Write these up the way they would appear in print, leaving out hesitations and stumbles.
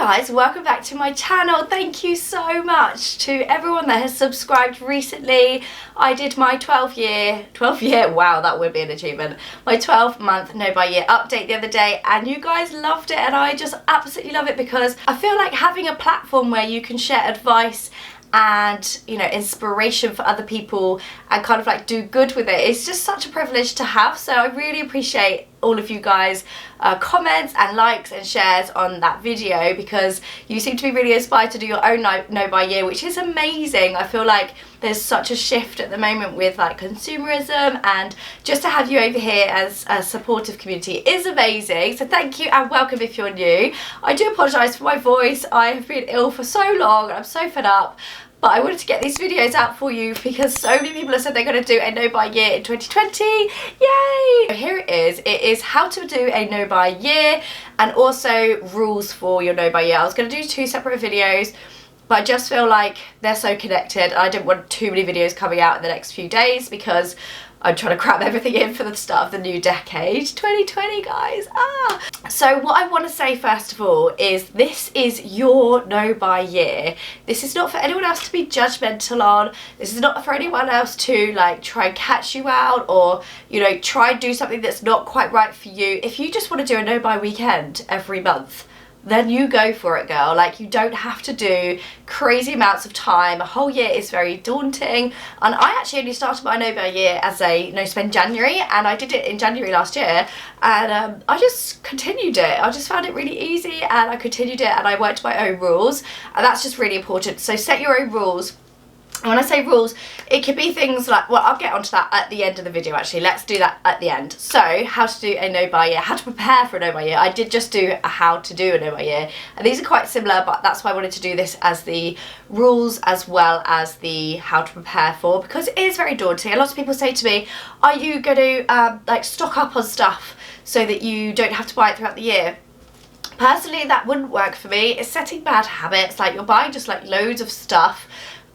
guys, welcome back to my channel. Thank you so much to everyone that has subscribed recently. I did my 12 year, wow, that would be an achievement, my 12-month no buy year update the other day, and you guys loved it, and I just absolutely love it because I feel like having a platform where you can share advice and, you know, inspiration for other people and kind of like do good with it. It's just such a privilege to have, so I really appreciate all of you guys comments and likes and shares on that video, because you seem to be really inspired to do your own no buy year, which is amazing. I feel like there's such a shift at the moment with like consumerism, and just to have you over here as a supportive community is amazing. So thank you and welcome if you're new. I do apologise for my voice. I have been ill for so long and I'm so fed up. But I wanted to get these videos out for you because so many people have said they're going to do a no buy year in 2020. Yay! Here it is. It is how to do a no buy year and also rules for your no buy year. I was going to do two separate videos, but I just feel like they're so connected. I didn't want too many videos coming out in the next few days because I'm trying to cram everything in for the start of the new decade. 2020, guys. So what I want to say first of all is this is your no buy year. This is not for anyone else to be judgmental on. This is not for anyone else to like try and catch you out or, you know, try and do something that's not quite right for you. If you just want to do a no buy weekend every month, then you go for it, girl. Like, you don't have to do crazy amounts of time. A whole year is very daunting, and I actually only started my no buy year as a no spend January, and I did it in January last year, and I just continued it. I just found it really easy and I continued it, and I worked my own rules, and that's just really important. So set your own rules. And when I say rules, it could be things like, well, I'll get onto that at the end of the video actually. Let's do that at the end. So, how to do a no buy year, how to prepare for a no buy year. I did just do a how to do a no buy year, and these are quite similar, but that's why I wanted to do this as the rules as well as the how to prepare for, because it is very daunting. A lot of people say to me, are you going to like stock up on stuff so that you don't have to buy it throughout the year? Personally, that wouldn't work for me. It's setting bad habits. Like, you're buying just like loads of stuff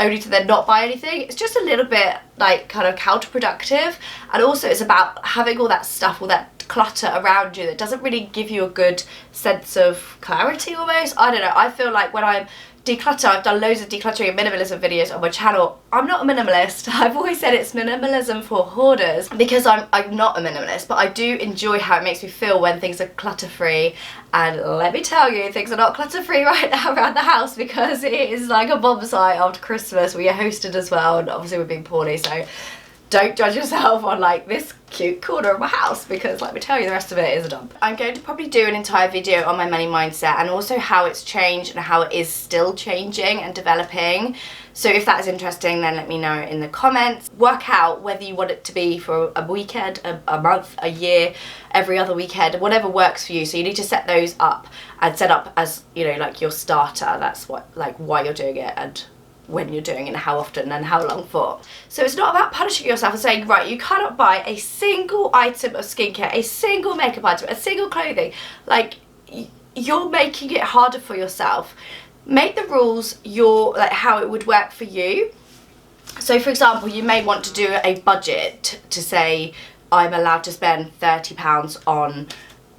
only to then not buy anything. It's just a little bit like kind of counterproductive, and also it's about having all that stuff, all that clutter around you that doesn't really give you a good sense of clarity almost. I don't know, I feel like when I'm declutter, I've done loads of decluttering and minimalism videos on my channel. I'm not a minimalist. I've always said it's minimalism for hoarders because I'm not a minimalist, but I do enjoy how it makes me feel when things are clutter free. And let me tell you, things are not clutter free right now around the house because it is like a bomb site after Christmas. We are hosted as well, and obviously we're being poorly, so don't judge yourself on like this cute corner of my house, because let me tell you, the rest of it is a dump. I'm going to probably do an entire video on my money mindset and also how it's changed and how it is still changing and developing. So if that is interesting, then let me know in the comments. Work out whether you want it to be for a weekend, a month, a year, every other weekend, whatever works for you. So you need to set those up and set up as, you know, like your starter. That's what, like, why you're doing it and when you're doing it and how often and how long for. So it's not about punishing yourself and saying, right, you cannot buy a single item of skincare, a single makeup item, a single clothing. Like, you're making it harder for yourself. Make the rules like how it would work for you. So for example, you may want to do a budget to say, I'm allowed to spend £30 on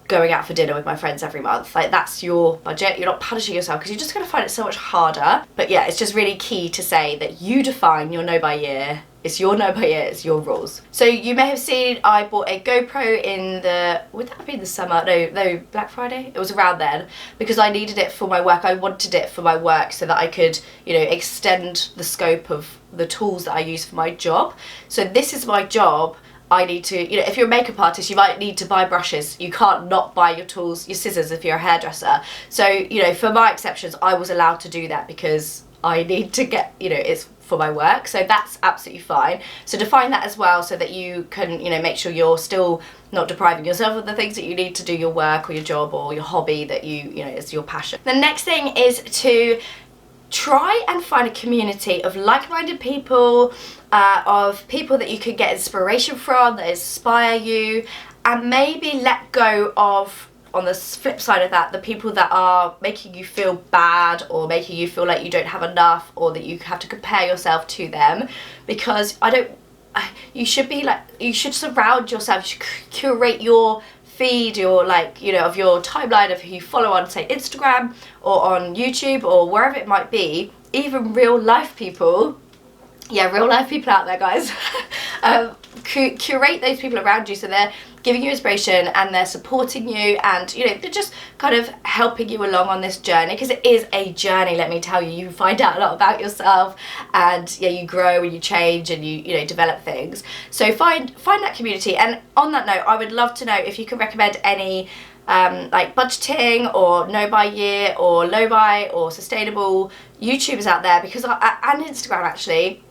going out for dinner with my friends every month. Like, that's your budget. You're not punishing yourself because you're just going to find it so much harder. But yeah, it's just really key to say that you define your no buy year. It's your no buy year, it's your rules. So you may have seen I bought a GoPro in the, would that have been the summer? No, Black Friday? It was around then, because I needed it for my work. I wanted it for my work so that I could, you know, extend the scope of the tools that I use for my job. So this is my job. I need to, you know, if you're a makeup artist, you might need to buy brushes. You can't not buy your tools, your scissors if you're a hairdresser. So, you know, for my exceptions, I was allowed to do that because I need to get, you know, it's for my work. So that's absolutely fine. So define that as well so that you can, you know, make sure you're still not depriving yourself of the things that you need to do your work or your job or your hobby that you know, is your passion. The next thing is to try and find a community of like-minded people, of people that you can get inspiration from, that inspire you, and maybe let go of, on the flip side of that, the people that are making you feel bad or making you feel like you don't have enough or that you have to compare yourself to them. Because you should be like, you should surround yourself, you should curate your feed, your like, you know, of your timeline of who you follow on, say, Instagram or on YouTube or wherever it might be, even real life people, yeah, real life people out there, guys, curate those people around you so they're giving you inspiration and they're supporting you, and you know, they're just kind of helping you along on this journey, because it is a journey, let me tell you. You find out a lot about yourself, and yeah, you grow and you change and you know, develop things. So find that community. And on that note, I would love to know if you can recommend any like budgeting or no buy year or low buy or sustainable YouTubers out there, because and Instagram actually.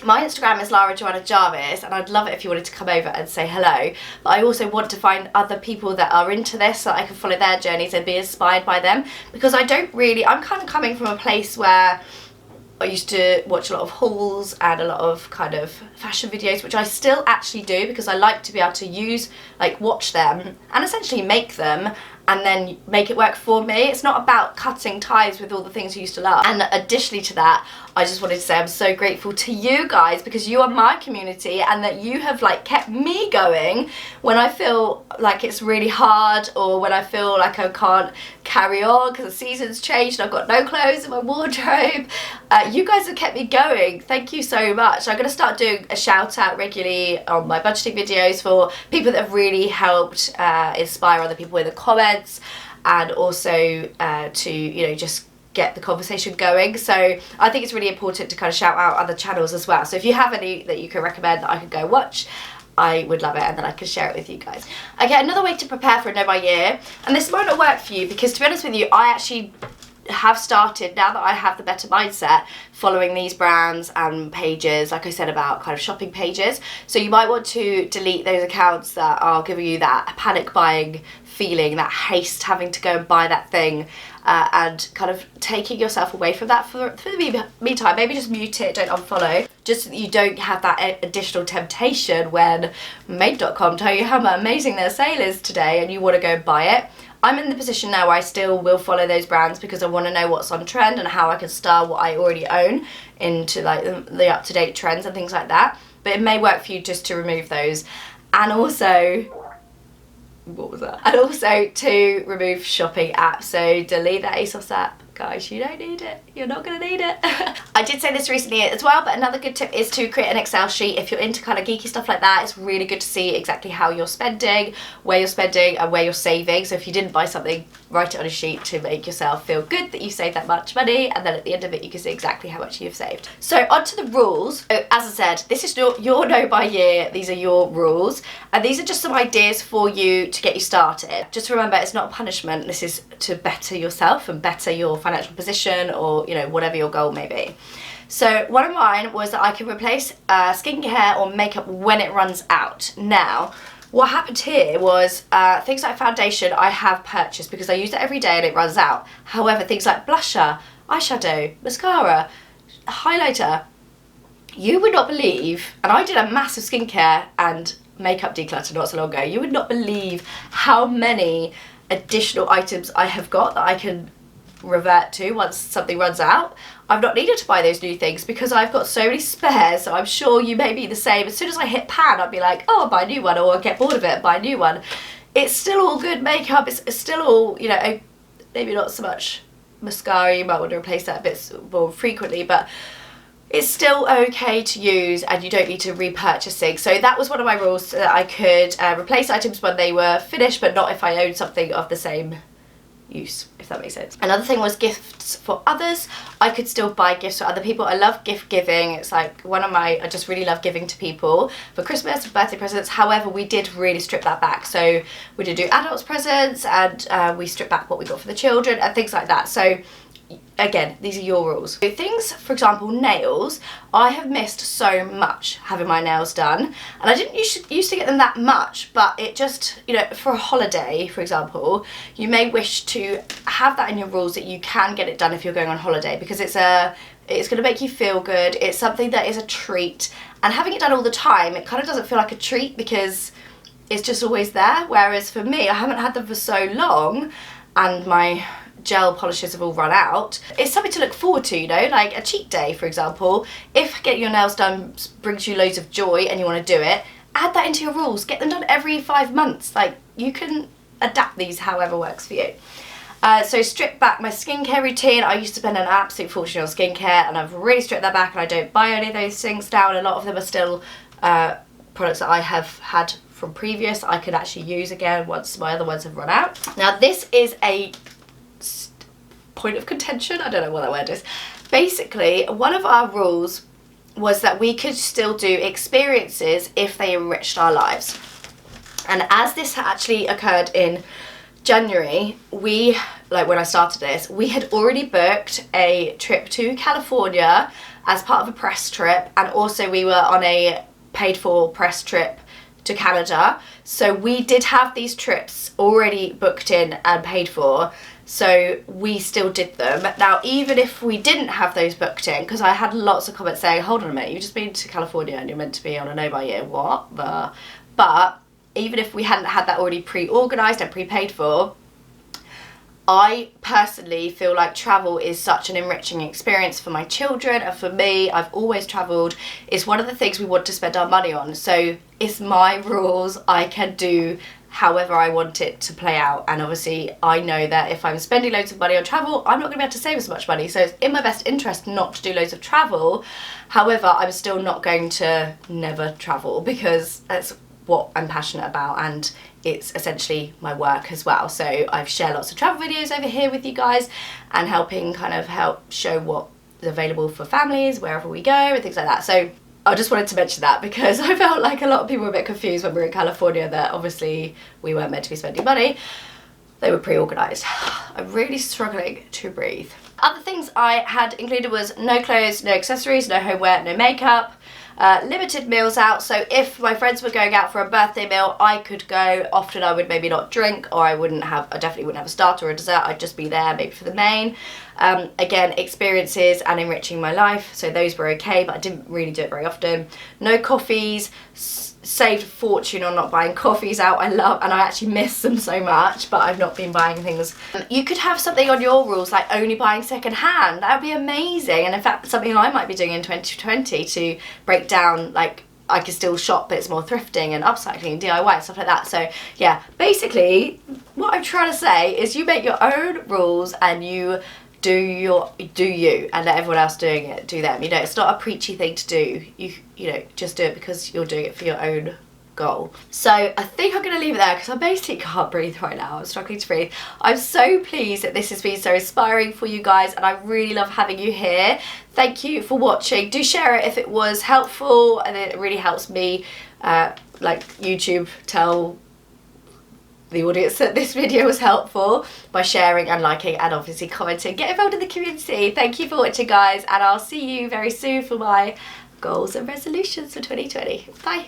My Instagram is Lara Joanna Jarvis, and I'd love it if you wanted to come over and say hello. But I also want to find other people that are into this so that I can follow their journeys and be inspired by them, because I'm kind of coming from a place where I used to watch a lot of hauls and a lot of kind of fashion videos, which I still actually do, because I like to be able to watch them and essentially make them and then make it work for me. It's not about cutting ties with all the things you used to love. And additionally to that, I just wanted to say I'm so grateful to you guys, because you are my community, and that you have like kept me going when I feel like it's really hard, or when I feel like I can't carry on because the season's changed and I've got no clothes in my wardrobe. You guys have kept me going. Thank you so much. I'm going to start doing a shout out regularly on my budgeting videos for people that have really helped inspire other people in the comments, and also to, you know, just get the conversation going. So I think it's really important to kind of shout out other channels as well. So if you have any that you can recommend that I could go watch, I would love it, and then I can share it with you guys. Okay, another way to prepare for a no buy year, and this might not work for you, because to be honest with you, I actually have started, now that I have the better mindset, following these brands and pages, like I said, about kind of shopping pages. So you might want to delete those accounts that are giving you that panic buying feeling, that haste, having to go and buy that thing, and kind of taking yourself away from that for the meantime. Maybe just mute it, don't unfollow, just so that you don't have that additional temptation when Made.com tell you how amazing their sale is today and you want to go and buy it. I'm in the position now where I still will follow those brands, because I want to know what's on trend and how I can style what I already own into like the up-to-date trends and things like that. But it may work for you just to remove those. And also, what was that? And also to remove shopping apps. So delete that ASOS app. Guys, you don't need it. You're not going to need it. I did say this recently as well, but another good tip is to create an Excel sheet. If you're into kind of geeky stuff like that, it's really good to see exactly how you're spending, where you're spending, and where you're saving. So if you didn't buy something, write it on a sheet to make yourself feel good that you saved that much money, and then at the end of it you can see exactly how much you've saved. So onto the rules. So, as I said, this is your no buy year. These are your rules, and these are just some ideas for you to get you started. Just remember, it's not a punishment. This is to better yourself and better your financial position, or you know, whatever your goal may be. So one of mine was that I can replace skincare or makeup when it runs out. Now, what happened here was things like foundation I have purchased because I use it every day and it runs out. However, things like blusher, eyeshadow, mascara, highlighter, you would not believe, and I did a massive skincare and makeup declutter not so long ago, you would not believe how many additional items I have got that I can revert to once something runs out. I've not needed to buy those new things because I've got so many spares, so I'm sure you may be the same. As soon as I hit pan, I'd be like, oh, I'll buy a new one, or I'll get bored of it and buy a new one. It's still all good makeup, it's still all, you know, maybe not so much mascara, you might want to replace that a bit more frequently, but it's still okay to use and you don't need to repurchase things. So that was one of my rules, so that I could replace items when they were finished, but not if I owned something of the same use, if that makes sense. Another thing was gifts for others. I could still buy gifts for other people. I love gift giving. It's like I just really love giving to people for Christmas, birthday presents. However, we did really strip that back. So we did do adults presents, and we stripped back what we got for the children and things like that. So again, these are your rules. So things, for example, nails, I have missed so much having my nails done, and I didn't used to get them that much, but it just, you know, for a holiday, for example, you may wish to have that in your rules that you can get it done if you're going on holiday, because it's going to make you feel good. It's something that is a treat, and having it done all the time, it kind of doesn't feel like a treat because it's just always there. Whereas for me, I haven't had them for so long, and my gel polishes have all run out. It's something to look forward to, you know, like a cheat day, for example. If getting your nails done brings you loads of joy and you want to do it, add that into your rules. Get them done every 5 months. Like, you can adapt these however works for you. So strip back my skincare routine. I used to spend an absolute fortune on skincare, and I've really stripped that back, and I don't buy any of those things now. A lot of them are still products that I have had from previous I could actually use again once my other ones have run out. Now this is a point of contention, I don't know what that word is. Basically, one of our rules was that we could still do experiences if they enriched our lives. And as this actually occurred in January, we, like when I started this, we had already booked a trip to California as part of a press trip, and also we were on a paid for press trip to Canada. So we did have these trips already booked in and paid for, so we still did them. Now even if we didn't have those booked in, because I had lots of comments saying, hold on a minute, you've just been to California and you're meant to be on a no buy year, what the? But even if we hadn't had that already pre-organised and pre-paid for, I personally feel like travel is such an enriching experience for my children and for me. I've always travelled. It's one of the things we want to spend our money on. So it's my rules. I can do however I want it to play out. And obviously I know that if I'm spending loads of money on travel, I'm not going to be able to save as much money. So it's in my best interest not to do loads of travel. However, I'm still not going to never travel, because that's what I'm passionate about, and it's essentially my work as well. So I've shared lots of travel videos over here with you guys and help show what is available for families wherever we go and things like that. So I just wanted to mention that because I felt like a lot of people were a bit confused when we were in California that obviously we weren't meant to be spending money. They were pre-organised. I'm really struggling to breathe. Other things I had included was no clothes, no accessories, no homeware, no makeup. Limited meals out, so if my friends were going out for a birthday meal, I could go. Often I would maybe not drink, or I definitely wouldn't have a starter or a dessert. I'd just be there maybe for the main. Again, experiences and enriching my life, so those were okay, but I didn't really do it very often. No coffees, saved a fortune on not buying coffees out. I actually miss them so much, but I've not been buying things. You could have something on your rules like only buying second hand. That would be amazing, and in fact something I might be doing in 2020 to break down, like I could still shop, but it's more thrifting and upcycling and DIY and stuff like that. So yeah, basically what I'm trying to say is you make your own rules and you do you, and let everyone else doing it do them. You know, it's not a preachy thing to do. You know, just do it because you're doing it for your own goal. So I think I'm going to leave it there because I basically can't breathe right now. I'm struggling to breathe. I'm so pleased that this has been so inspiring for you guys, and I really love having you here. Thank you for watching. Do share it if it was helpful, and it really helps me, like YouTube, tell the audience that this video was helpful by sharing and liking and obviously commenting. Get involved in the community. Thank you for watching, guys, and I'll see you very soon for my goals and resolutions for 2020. Bye.